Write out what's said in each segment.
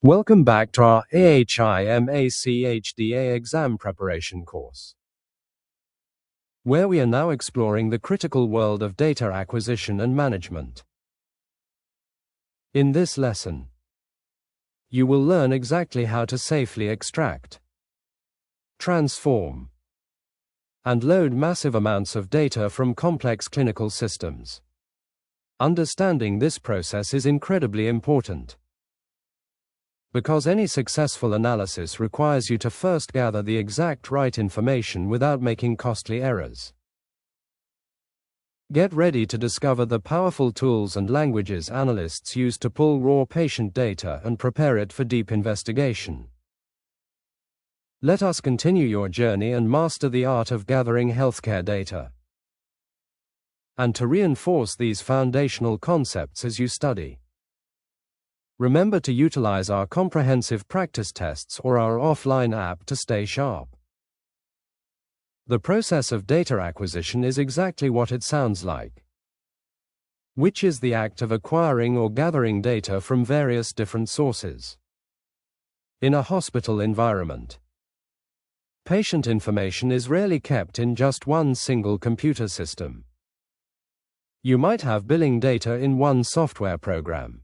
Welcome back to our AHIMA CHDA exam preparation course, where we are now exploring the critical world of data acquisition and management. In this lesson, you will learn exactly how to safely extract, transform, and load massive amounts of data from complex clinical systems. Understanding this process is incredibly important, because any successful analysis requires you to first gather the exact right information without making costly errors. Get ready to discover the powerful tools and languages analysts use to pull raw patient data and prepare it for deep investigation. Let us continue your journey and master the art of gathering healthcare data. And to reinforce these foundational concepts as you study, remember to utilize our comprehensive practice tests or our offline app to stay sharp. The process of data acquisition is exactly what it sounds like, which is the act of acquiring or gathering data from various different sources. In a hospital environment, patient information is rarely kept in just one single computer system. You might have billing data in one software program,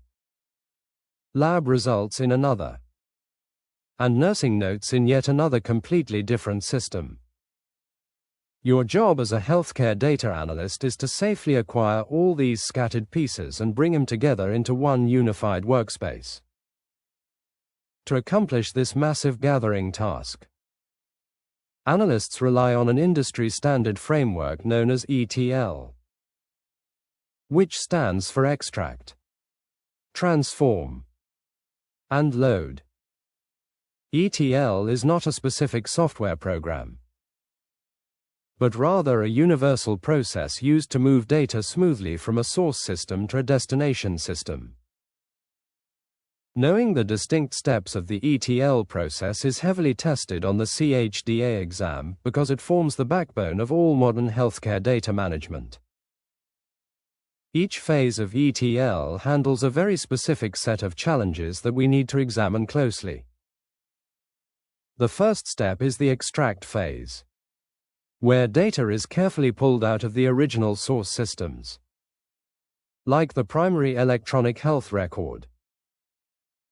lab results in another, and nursing notes in yet another completely different system. Your job as a healthcare data analyst is to safely acquire all these scattered pieces and bring them together into one unified workspace. To accomplish this massive gathering task, analysts rely on an industry-standard framework known as ETL, which stands for extract, transform, and load. ETL is not a specific software program, but rather a universal process used to move data smoothly from a source system to a destination system. Knowing the distinct steps of the ETL process is heavily tested on the CHDA exam because it forms the backbone of all modern healthcare data management. Each phase of ETL handles a very specific set of challenges that we need to examine closely. The first step is the extract phase, where data is carefully pulled out of the original source systems, like the primary electronic health record.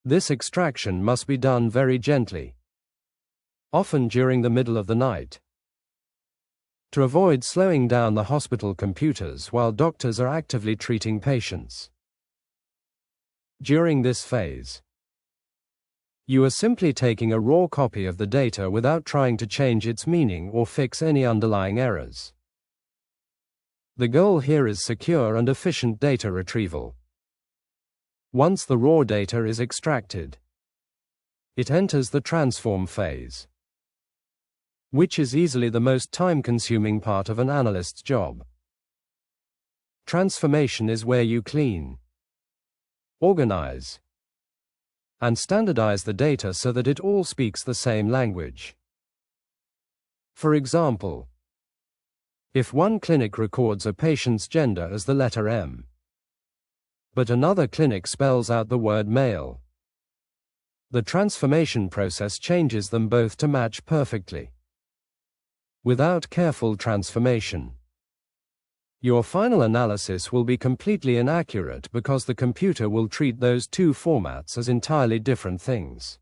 This extraction must be done very gently, often during the middle of the night, to avoid slowing down the hospital computers while doctors are actively treating patients. During this phase, you are simply taking a raw copy of the data without trying to change its meaning or fix any underlying errors. The goal here is secure and efficient data retrieval. Once the raw data is extracted, it enters the transform phase, which is easily the most time-consuming part of an analyst's job. Transformation is where you clean, organize, and standardize the data so that it all speaks the same language. For example, if one clinic records a patient's gender as the letter M, but another clinic spells out the word male, the transformation process changes them both to match perfectly. Without careful transformation, your final analysis will be completely inaccurate because the computer will treat those two formats as entirely different things.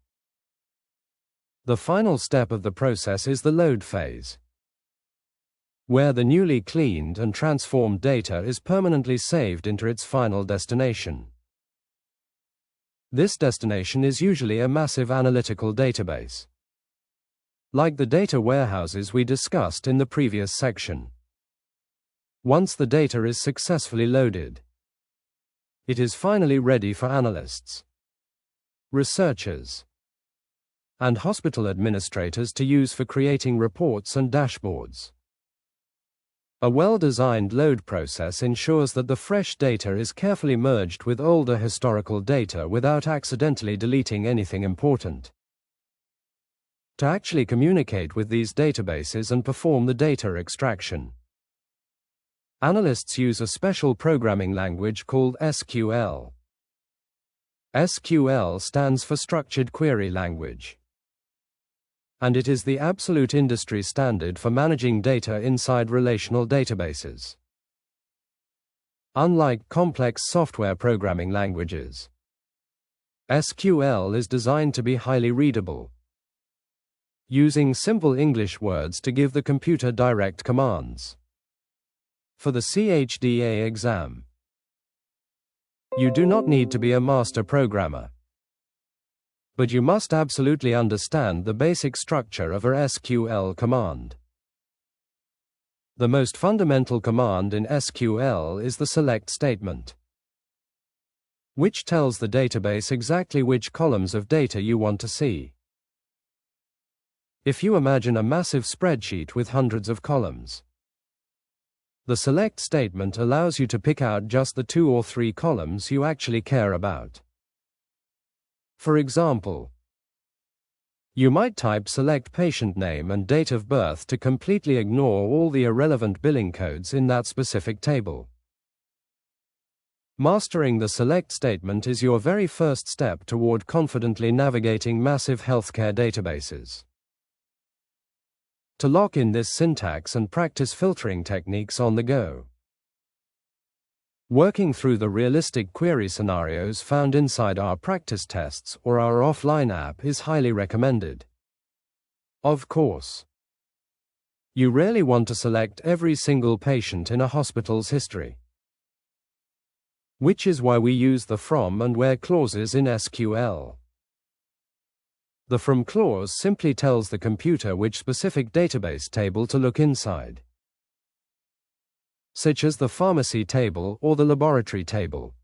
The final step of the process is the load phase, where the newly cleaned and transformed data is permanently saved into its final destination. This destination is usually a massive analytical database, like the data warehouses we discussed in the previous section. Once the data is successfully loaded, it is finally ready for analysts, researchers, and hospital administrators to use for creating reports and dashboards. A well-designed load process ensures that the fresh data is carefully merged with older historical data without accidentally deleting anything important. To actually communicate with these databases and perform the data extraction, analysts use a special programming language called SQL. SQL stands for Structured Query Language, and it is the absolute industry standard for managing data inside relational databases. Unlike complex software programming languages, SQL is designed to be highly readable, using simple English words to give the computer direct commands. For the CHDA exam, you do not need to be a master programmer, but you must absolutely understand the basic structure of a SQL command. The most fundamental command in SQL is the select statement, which tells the database exactly which columns of data you want to see. If you imagine a massive spreadsheet with hundreds of columns, the select statement allows you to pick out just the 2 or 3 columns you actually care about. For example, you might type select patient name and date of birth to completely ignore all the irrelevant billing codes in that specific table. Mastering the select statement is your very first step toward confidently navigating massive healthcare databases. To lock in this syntax and practice filtering techniques on the go, working through the realistic query scenarios found inside our practice tests or our offline app is highly recommended. Of course, you rarely want to select every single patient in a hospital's history, which is why we use the from and where clauses in SQL. The from clause simply tells the computer which specific database table to look inside, such as the pharmacy table or the laboratory table.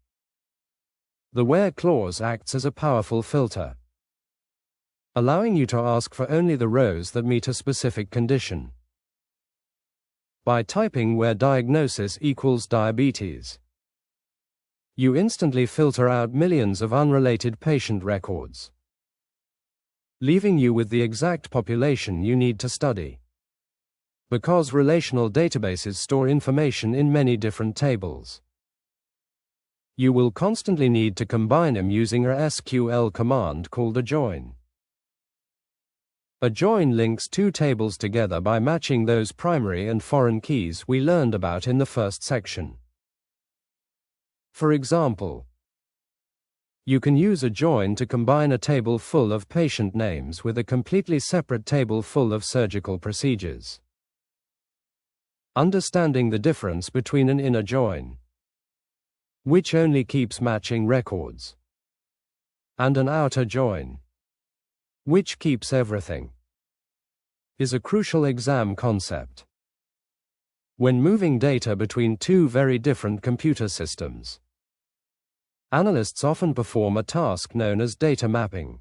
The where clause acts as a powerful filter, allowing you to ask for only the rows that meet a specific condition. By typing where diagnosis equals diabetes, you instantly filter out millions of unrelated patient records, leaving you with the exact population you need to study. Because relational databases store information in many different tables, you will constantly need to combine them using a SQL command called a join. A join links 2 tables together by matching those primary and foreign keys we learned about in the first section. For example, you can use a join to combine a table full of patient names with a completely separate table full of surgical procedures. Understanding the difference between an inner join, which only keeps matching records, and an outer join, which keeps everything, is a crucial exam concept. When moving data between 2 very different computer systems, analysts often perform a task known as data mapping.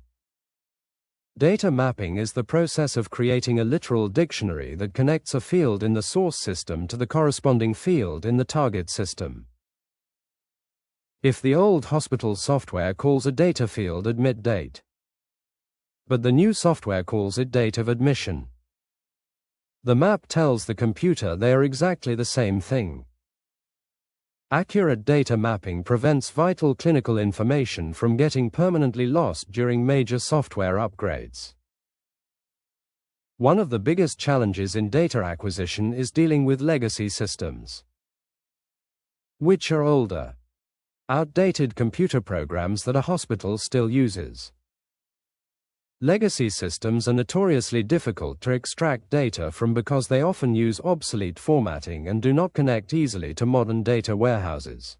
Data mapping is the process of creating a literal dictionary that connects a field in the source system to the corresponding field in the target system. If the old hospital software calls a data field admit date, but the new software calls it date of admission, the map tells the computer they are exactly the same thing. Accurate data mapping prevents vital clinical information from getting permanently lost during major software upgrades. One of the biggest challenges in data acquisition is dealing with legacy systems, which are older, outdated computer programs that a hospital still uses. Legacy systems are notoriously difficult to extract data from because they often use obsolete formatting and do not connect easily to modern data warehouses.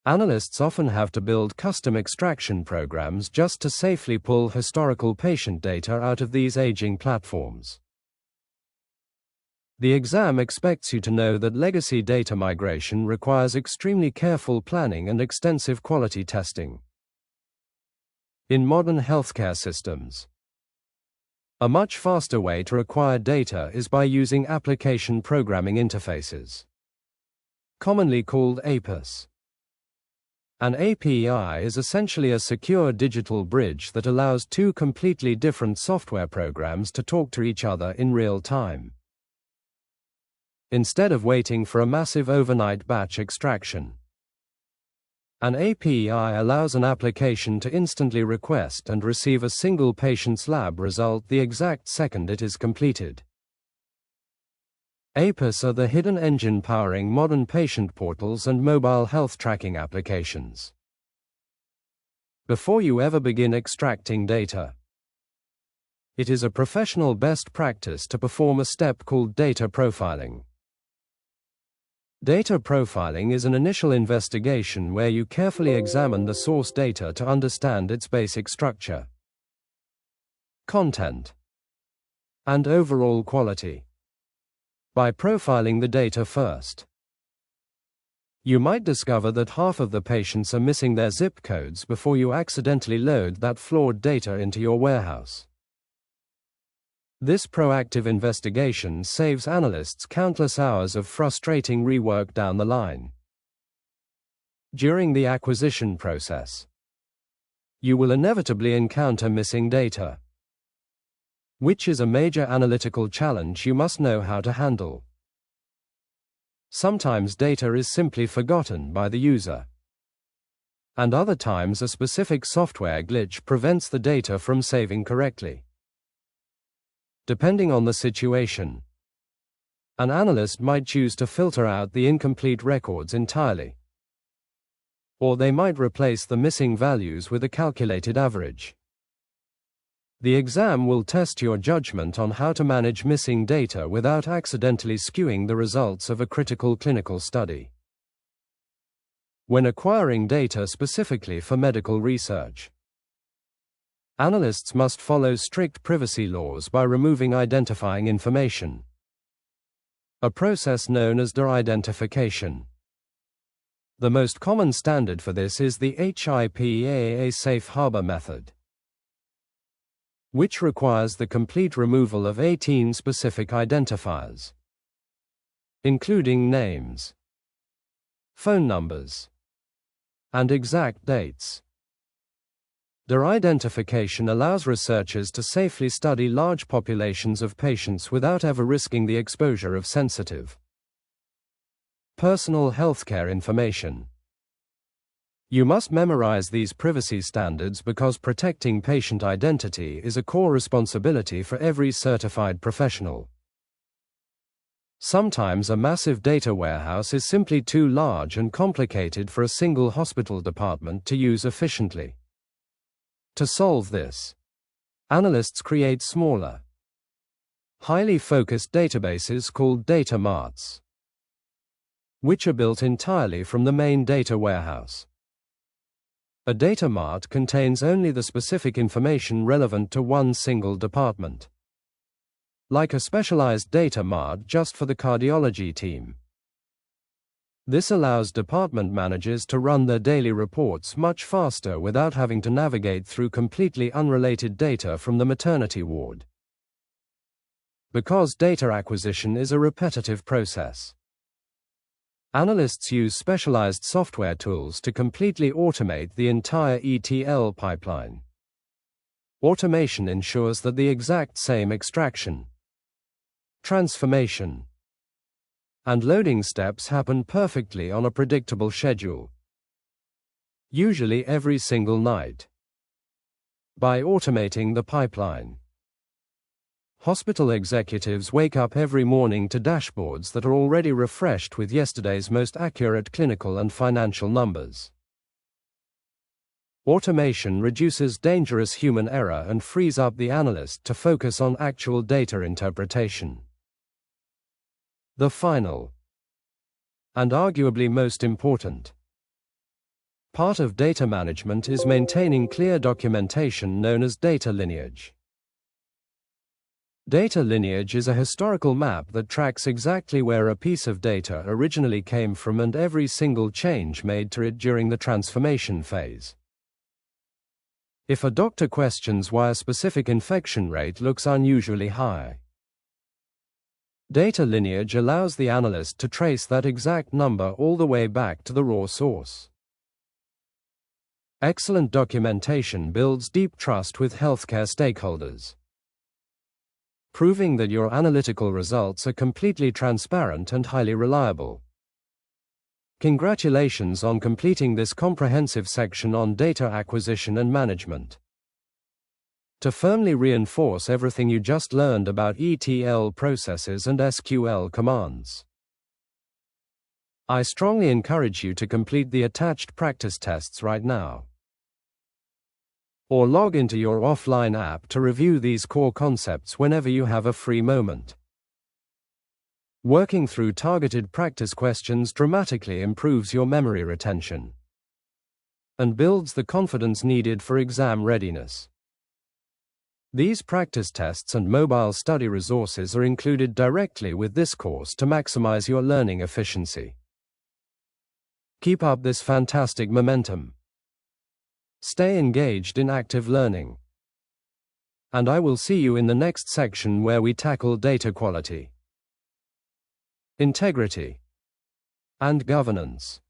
Analysts often have to build custom extraction programs just to safely pull historical patient data out of these aging platforms. The exam expects you to know that legacy data migration requires extremely careful planning and extensive quality testing. In modern healthcare systems, a much faster way to acquire data is by using application programming interfaces, commonly called APIs. An API is essentially a secure digital bridge that allows 2 completely different software programs to talk to each other in real time, instead of waiting for a massive overnight batch extraction. An API allows an application to instantly request and receive a single patient's lab result the exact second it is completed. APIs are the hidden engine powering modern patient portals and mobile health tracking applications. Before you ever begin extracting data, it is a professional best practice to perform a step called data profiling. Data profiling is an initial investigation where you carefully examine the source data to understand its basic structure, content, and overall quality. By profiling the data first, you might discover that half of the patients are missing their zip codes before you accidentally load that flawed data into your warehouse. This proactive investigation saves analysts countless hours of frustrating rework down the line. During the acquisition process, you will inevitably encounter missing data, which is a major analytical challenge you must know how to handle. Sometimes data is simply forgotten by the user, and other times a specific software glitch prevents the data from saving correctly. Depending on the situation, an analyst might choose to filter out the incomplete records entirely, or they might replace the missing values with a calculated average. The exam will test your judgment on how to manage missing data without accidentally skewing the results of a critical clinical study. When acquiring data specifically for medical research, analysts must follow strict privacy laws by removing identifying information, a process known as de-identification. The most common standard for this is the HIPAA safe harbor method, which requires the complete removal of 18 specific identifiers, including names, phone numbers, and exact dates. De-identification allows researchers to safely study large populations of patients without ever risking the exposure of sensitive personal healthcare information. You must memorize these privacy standards because protecting patient identity is a core responsibility for every certified professional. Sometimes a massive data warehouse is simply too large and complicated for a single hospital department to use efficiently. To solve this, analysts create smaller, highly focused databases called data marts, which are built entirely from the main data warehouse. A data mart contains only the specific information relevant to one single department, like a specialized data mart just for the cardiology team. This allows department managers to run their daily reports much faster without having to navigate through completely unrelated data from the maternity ward. Because data acquisition is a repetitive process, analysts use specialized software tools to completely automate the entire ETL pipeline. Automation ensures that the exact same extraction, transformation, and loading steps happen perfectly on a predictable schedule, usually every single night. By automating the pipeline, hospital executives wake up every morning to dashboards that are already refreshed with yesterday's most accurate clinical and financial numbers. Automation reduces dangerous human error and frees up the analyst to focus on actual data interpretation. The final, and arguably most important, part of data management is maintaining clear documentation known as data lineage. Data lineage is a historical map that tracks exactly where a piece of data originally came from and every single change made to it during the transformation phase. If a doctor questions why a specific infection rate looks unusually high, data lineage allows the analyst to trace that exact number all the way back to the raw source. Excellent documentation builds deep trust with healthcare stakeholders, proving that your analytical results are completely transparent and highly reliable. Congratulations on completing this comprehensive section on data acquisition and management. To firmly reinforce everything you just learned about ETL processes and SQL commands, I strongly encourage you to complete the attached practice tests right now. Or log into your offline app to review these core concepts whenever you have a free moment. Working through targeted practice questions dramatically improves your memory retention and builds the confidence needed for exam readiness. These practice tests and mobile study resources are included directly with this course to maximize your learning efficiency. Keep up this fantastic momentum. Stay engaged in active learning. And I will see you in the next section where we tackle data quality, integrity, and governance.